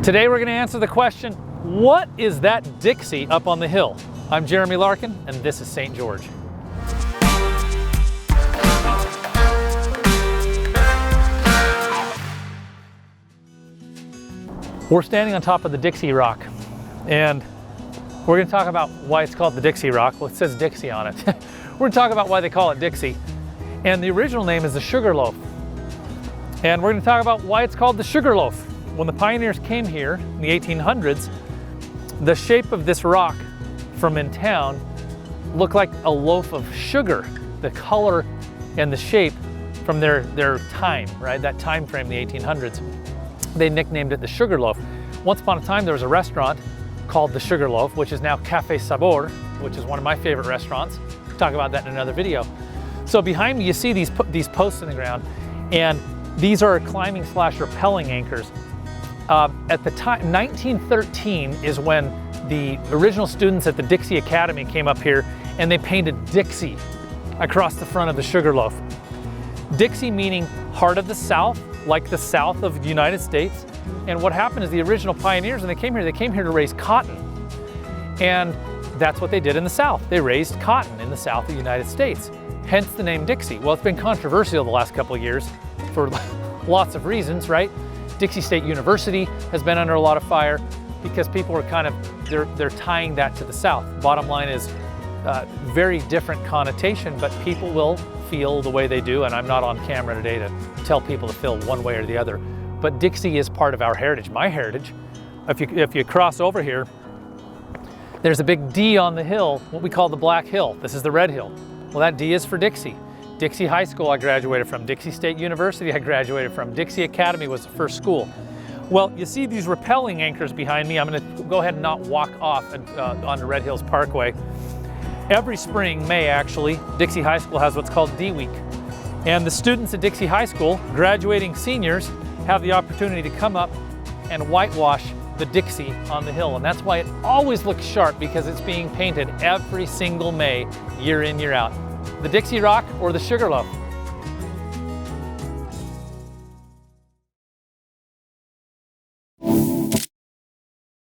Today we're going to answer the question, what is that Dixie up on the hill? I'm Jeremy Larkin, and this is St. George. We're standing on top of the Dixie Rock, and we're going to talk about why it's called the Dixie Rock. Well, it says Dixie on it. We're going to talk about why they call it Dixie. And the original name is the Sugarloaf. And we're going to talk about why it's called the Sugarloaf. When the pioneers came here in the 1800s, the shape of this rock from in town looked like a loaf of sugar. The color and the shape from their time, right? That time frame, the 1800s. They nicknamed it the Sugarloaf. Once upon a time, there was a restaurant called the Sugarloaf, which is now Cafe Sabor, which is one of my favorite restaurants. We'll talk about that in another video. So behind me, you see these posts in the ground, and these are climbing / rappelling anchors. At the time, 1913 is when the original students at the Dixie Academy came up here and they painted Dixie across the front of the Sugarloaf. Dixie meaning heart of the South, like the South of the United States. And what happened is the original pioneers, when they came here to raise cotton. And that's what they did in the South. They raised cotton in the South of the United States. Hence the name Dixie. Well, it's been controversial the last couple of years for lots of reasons, right? Dixie State University has been under a lot of fire because people are they're tying that to the South. Bottom line is very different connotation, but people will feel the way they do, and I'm not on camera today to tell people to feel one way or the other. But Dixie is part of our heritage, my heritage. If you cross over here, there's a big D on the hill, what we call the Black Hill. This is the Red Hill. Well, that D is for Dixie. Dixie High School I graduated from, Dixie State University I graduated from, Dixie Academy was the first school. Well, you see these rappelling anchors behind me. I'm going to go ahead and not walk off onto Red Hills Parkway. Every spring, May actually, Dixie High School has what's called D Week. And the students at Dixie High School, graduating seniors, have the opportunity to come up and whitewash the Dixie on the hill. And that's why it always looks sharp, because it's being painted every single May, year in, year out. The Dixie Rock or the Sugarloaf.